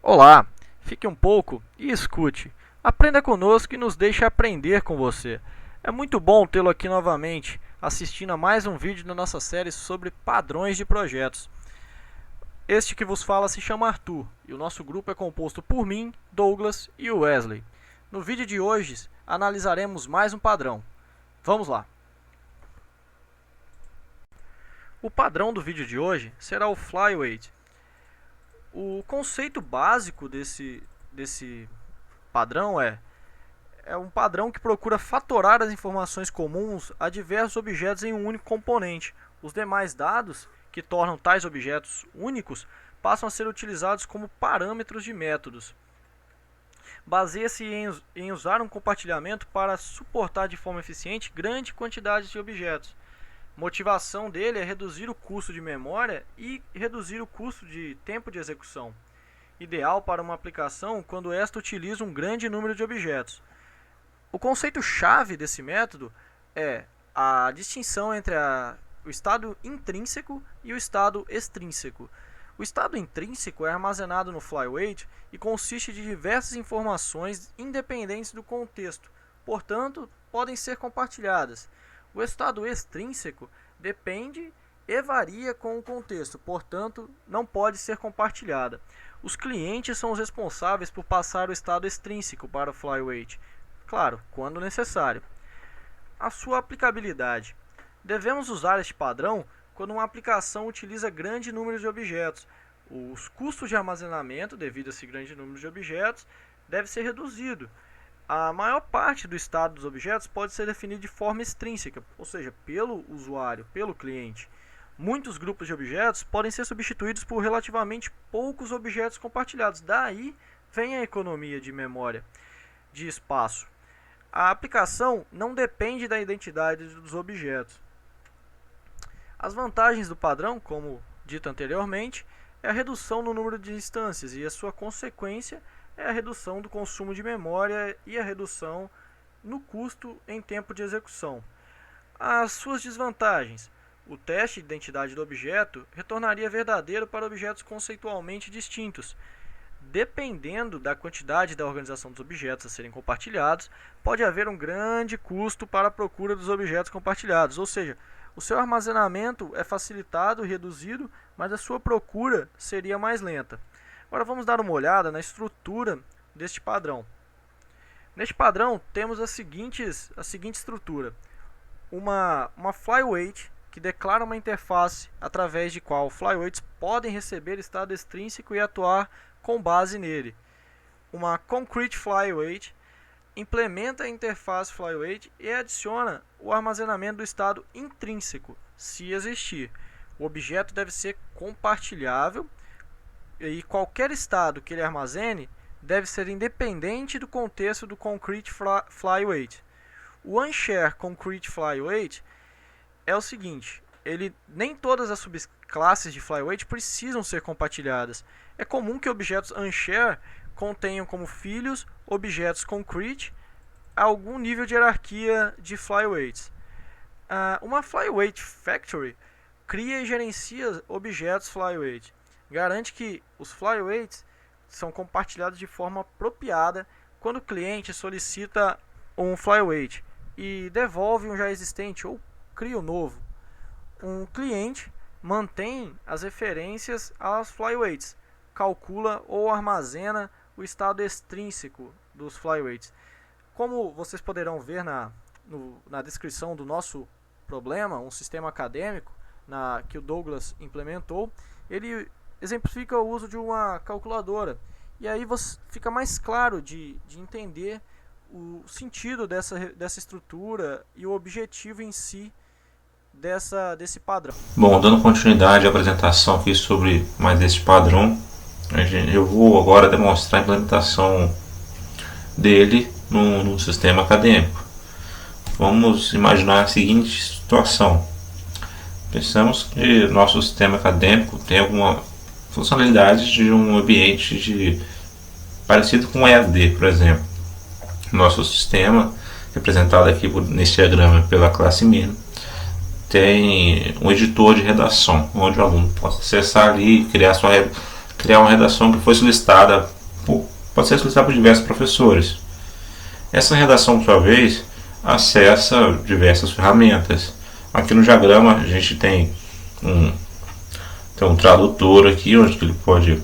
Olá, fique um pouco e escute. Aprenda conosco e nos deixe aprender com você. É muito bom tê-lo aqui novamente, assistindo a mais um vídeo da nossa série sobre padrões de projetos. Este que vos fala se chama Arthur e o nosso grupo é composto por mim, Douglas e Wesley. No vídeo de hoje analisaremos mais um padrão. Vamos lá! O padrão do vídeo de hoje será o flyweight. O conceito básico desse padrão é um padrão que procura fatorar as informações comuns a diversos objetos em um único componente. Os demais dados que tornam tais objetos únicos passam a ser utilizados como parâmetros de métodos. Baseia-se em usar um compartilhamento para suportar de forma eficiente grande quantidade de objetos. Motivação dele é reduzir o custo de memória e reduzir o custo de tempo de execução. Ideal para uma aplicação quando esta utiliza um grande número de objetos. O conceito-chave desse método é a distinção entre o estado intrínseco e o estado extrínseco. O estado intrínseco é armazenado no flyweight e consiste de diversas informações independentes do contexto, portanto, podem ser compartilhadas. O estado extrínseco depende e varia com o contexto, portanto, não pode ser compartilhada. Os clientes são os responsáveis por passar o estado extrínseco para o flyweight, claro, quando necessário. A sua aplicabilidade. Devemos usar este padrão quando uma aplicação utiliza grande número de objetos. Os custos de armazenamento, devido a esse grande número de objetos, deve ser reduzido. A maior parte do estado dos objetos pode ser definido de forma extrínseca, ou seja, pelo usuário, pelo cliente. Muitos grupos de objetos podem ser substituídos por relativamente poucos objetos compartilhados. Daí vem a economia de memória, de espaço. A aplicação não depende da identidade dos objetos. As vantagens do padrão, como dito anteriormente, é a redução no número de instâncias e a sua consequência é a redução do consumo de memória e a redução no custo em tempo de execução. As suas desvantagens. O teste de identidade do objeto retornaria verdadeiro para objetos conceitualmente distintos. Dependendo da quantidade e da organização dos objetos a serem compartilhados, pode haver um grande custo para a procura dos objetos compartilhados, ou seja, o seu armazenamento é facilitado e reduzido, mas a sua procura seria mais lenta. Agora vamos dar uma olhada na estrutura deste padrão. Neste padrão temos a seguinte estrutura. Uma flyweight que declara uma interface através de qual flyweights podem receber estado extrínseco e atuar com base nele. Uma concrete flyweight implementa a interface flyweight e adiciona o armazenamento do estado intrínseco, se existir. O objeto deve ser compartilhável e qualquer estado que ele armazene deve ser independente do contexto do concrete flyweight. O unshare concrete flyweight é o seguinte: nem todas as subclasses de flyweight precisam ser compartilhadas. É comum que objetos unshare contenham como filhos objetos concrete a algum nível de hierarquia de flyweights. Uma flyweight factory cria e gerencia objetos flyweight. Garante que os flyweights são compartilhados de forma apropriada quando o cliente solicita um flyweight e devolve um já existente ou cria um novo. Um cliente mantém as referências aos flyweights, calcula ou armazena o estado extrínseco dos flyweights. Como vocês poderão ver na descrição do nosso problema, um sistema acadêmico que o Douglas implementou, ele exemplifica o uso de uma calculadora. E aí fica mais claro de entender o sentido dessa estrutura e o objetivo em si desse padrão. Bom, dando continuidade à apresentação aqui sobre mais esse padrão, eu vou agora demonstrar a implementação dele no sistema acadêmico. Vamos imaginar a seguinte situação. Pensamos que nosso sistema acadêmico tem alguma funcionalidade de um ambiente parecido com o EAD, por exemplo. Nosso sistema, representado aqui nesse diagrama pela classe mínima, tem um editor de redação, onde o aluno pode acessar ali e criar uma redação que foi solicitada pode ser utilizado por diversos professores. Essa redação, por sua vez, acessa diversas ferramentas. Aqui no diagrama a gente tem um tradutor aqui, onde ele pode,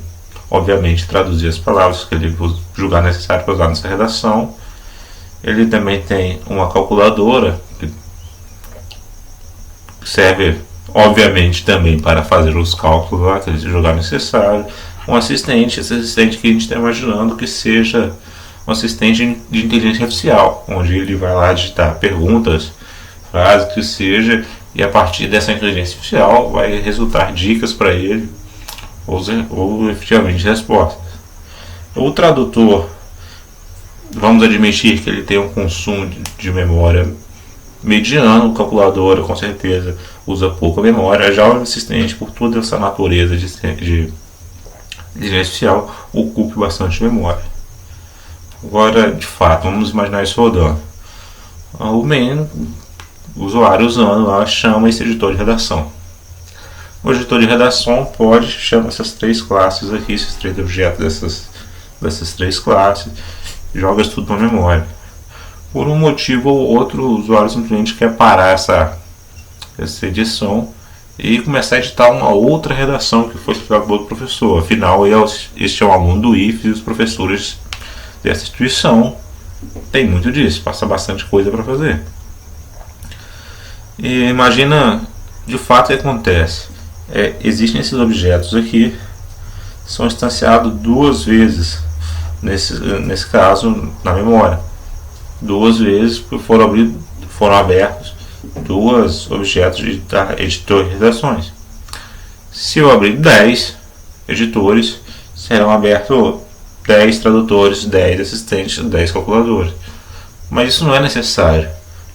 obviamente, traduzir as palavras que ele julgar necessário para usar nessa redação. Ele também tem uma calculadora, que serve, obviamente, também para fazer os cálculos lá, que ele julgar necessário. Um assistente, esse assistente que a gente está imaginando que seja um assistente de inteligência artificial, onde ele vai lá digitar perguntas, frases, que seja, e a partir dessa inteligência artificial vai resultar dicas para ele ou efetivamente respostas. O tradutor, vamos admitir que ele tem um consumo de memória mediano, calculadora com certeza usa pouca memória. Já o assistente, por toda essa natureza de inteligência artificial, ocupa bastante memória. Agora, de fato, vamos imaginar isso rodando. O usuário usando lá chama esse editor de redação. O editor de redação pode chamar essas três classes aqui, esses três objetos dessas três classes, joga isso tudo na memória. Por um motivo ou outro, o usuário simplesmente quer parar essa edição e começar a editar uma outra redação que foi explicada pelo outro professor. Afinal, este é um aluno do IFES e os professores dessa instituição tem muito disso, passa bastante coisa para fazer. E imagina, de fato, o que acontece. Existem esses objetos aqui, são instanciados duas vezes, nesse caso, na memória. Duas vezes porque foram abertos dois objetos de editor de redações. Se eu abrir 10 editores, serão abertos 10 tradutores, 10 assistentes, 10 calculadores. Mas isso não é necessário.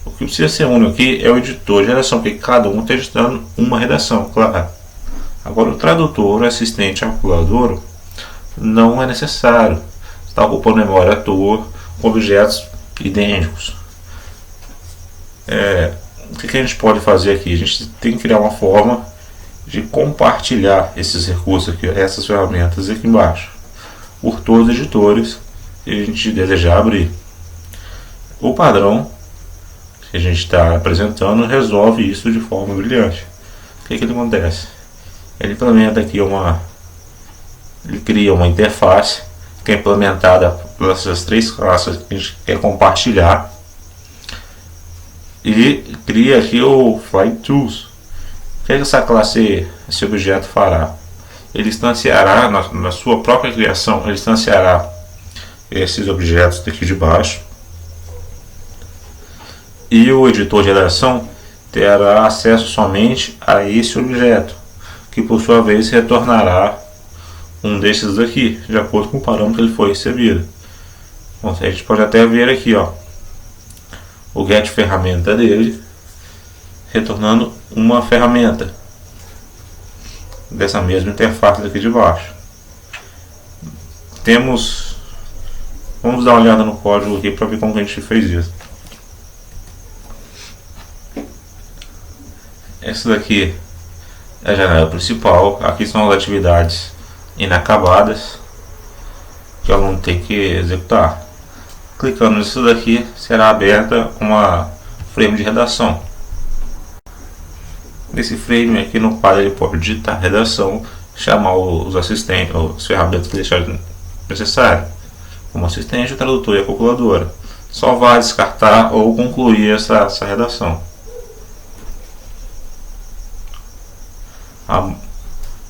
O que precisa ser único aqui é o editor de redação, porque cada um está editando uma redação, claro. Agora, o tradutor, o assistente, a calculadora, não é necessário. Está ocupando memória à toa com objetos idênticos. O que a gente pode fazer aqui? A gente tem que criar uma forma de compartilhar esses recursos aqui, essas ferramentas aqui embaixo, por todos os editores que a gente desejar abrir. O padrão que a gente está apresentando resolve isso de forma brilhante. O que ele acontece? Ele implementa aqui ele cria uma interface que é implementada por essas três classes que a gente quer compartilhar, e cria aqui o Fly Tools. O que essa classe, esse objeto fará? Ele instanciará, na sua própria criação, ele instanciará esses objetos daqui de baixo, e o editor de redação terá acesso somente a esse objeto, que por sua vez retornará um desses daqui, de acordo com o parâmetro que ele foi recebido. Bom, a gente pode até ver aqui, o get ferramenta dele retornando uma ferramenta dessa mesma interface daqui de baixo. Vamos dar uma olhada no código aqui para ver como que a gente fez isso. Essa daqui é a janela principal. Aqui são as atividades inacabadas que o aluno tem que executar. Clicando nisso daqui, será aberta uma frame de redação. Nesse frame aqui no quadro ele pode digitar redação, chamar os assistentes, as ferramentas que deixar necessário, como assistente, o tradutor e a calculadora. Salvar, descartar ou concluir essa redação.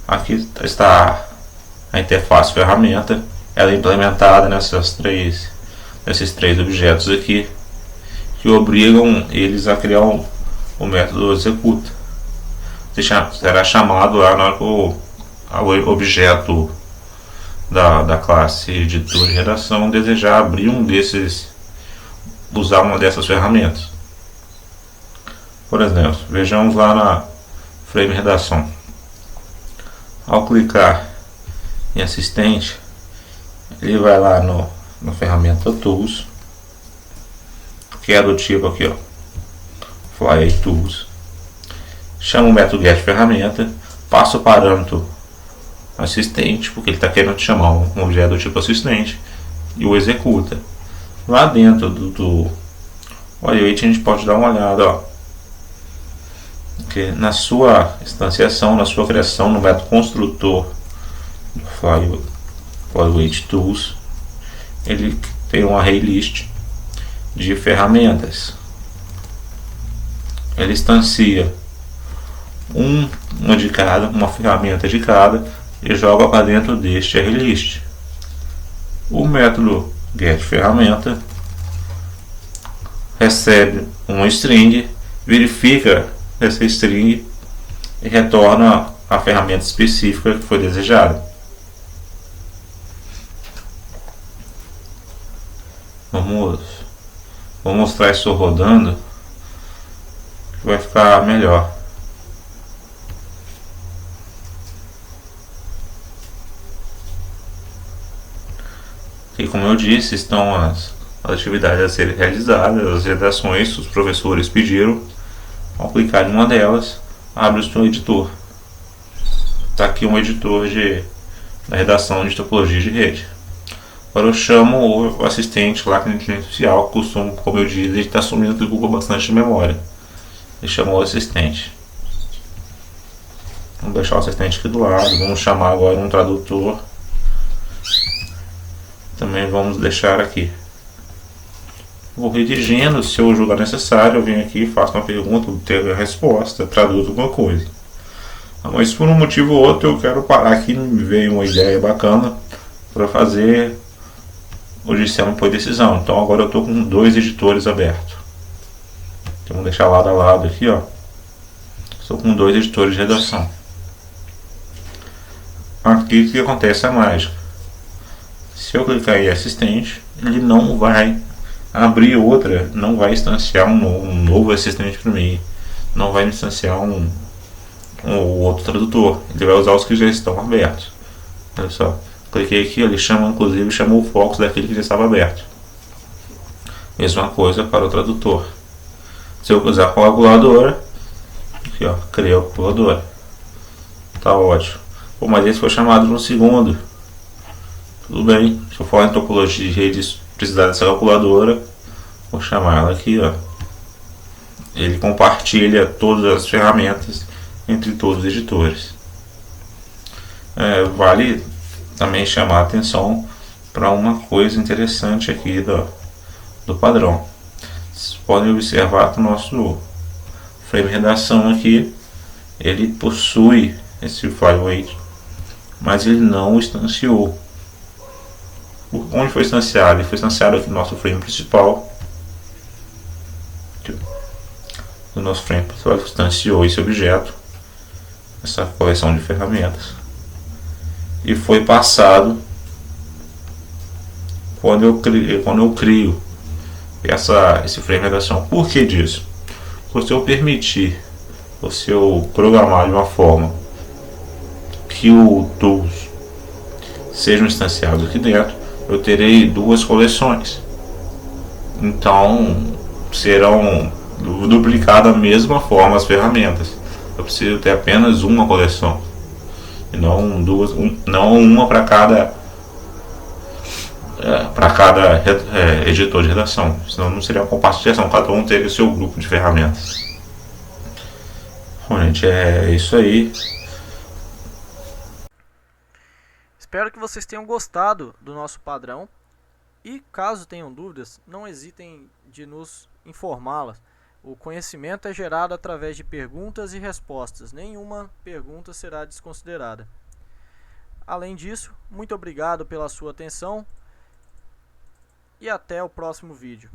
Aqui está a interface ferramenta. Ela é implementada nesses três objetos aqui, que obrigam eles a criar o método executa. Será chamado lá na hora que o objeto da classe editor de redação desejar abrir usar uma dessas ferramentas. Por exemplo, vejamos lá na frame redação. Ao clicar em assistente, ele vai lá na ferramenta Tools, que é do tipo aqui, Fly Tools. Chama o método getFerramenta, passa o parâmetro assistente, porque ele está querendo chamar um objeto do tipo assistente, e o executa. Lá dentro do Flyweight a gente pode dar uma olhada, ó, que na sua instanciação, na sua criação, no método construtor do Flyweight Tools, ele tem um array list de ferramentas. Ele instancia uma ferramenta de cada e joga para dentro deste array list. O método getFerramenta recebe uma string, verifica essa string e retorna a ferramenta específica que foi desejada. Vou mostrar isso rodando, que vai ficar melhor. E como eu disse, estão as atividades a serem realizadas, as redações que os professores pediram. Ao clicar em uma delas, abre o seu editor. Está aqui um editor da redação de topologia de rede. Agora eu chamo o assistente lá, que é a inteligência artificial, costumo, como eu disse, ele está assumindo que ocupa bastante memória. Ele chamou o assistente. Vamos deixar o assistente aqui do lado. Vamos chamar agora um tradutor. Também vamos deixar aqui. Vou redigindo, se eu julgar necessário, eu venho aqui, faço uma pergunta, obtenho a resposta, traduzo alguma coisa. Mas por um motivo ou outro eu quero parar aqui, me veio uma ideia bacana para fazer o sistema por decisão. Então agora eu estou com 2 editores abertos. Então vamos deixar lado a lado aqui, ó. Estou com 2 editores de redação. Aqui o que acontece é a mágica. Se eu clicar em assistente, ele não vai abrir outra, não vai instanciar um novo assistente para mim, não vai instanciar um outro tradutor, ele vai usar os que já estão abertos. Olha só, cliquei aqui, ele inclusive chamou o foco daquele que já estava aberto. Mesma coisa para o tradutor. Se eu usar a calculadora, aqui ó, criei a calculadora, tá ótimo. Pô, mas esse foi chamado no segundo. Tudo bem, se eu for em topologia de redes precisar dessa calculadora, vou chamar ela aqui, ó. Ele compartilha todas as ferramentas entre todos os editores. Vale também chamar a atenção para uma coisa interessante aqui do padrão. Vocês podem observar que o nosso frame redação aqui, ele possui esse Flyweight, mas ele não o instanciou. Onde foi instanciado? Ele foi instanciado aqui no nosso frame principal. O nosso frame principal instanciou esse objeto, essa coleção de ferramentas, e foi passado quando eu crio esse frame redação. Por que disso? Se eu permitir, se eu programar de uma forma que o tools sejam instanciados aqui dentro, eu terei 2 coleções, então serão duplicadas da mesma forma as ferramentas. Eu preciso ter apenas uma coleção e não duas, não uma para cada editor de redação, senão não seria uma compartilhação, cada um teria o seu grupo de ferramentas. Bom, gente, é isso aí. Espero que vocês tenham gostado do nosso padrão e, caso tenham dúvidas, não hesitem de nos informá-las. O conhecimento é gerado através de perguntas e respostas, nenhuma pergunta será desconsiderada. Além disso, muito obrigado pela sua atenção e até o próximo vídeo.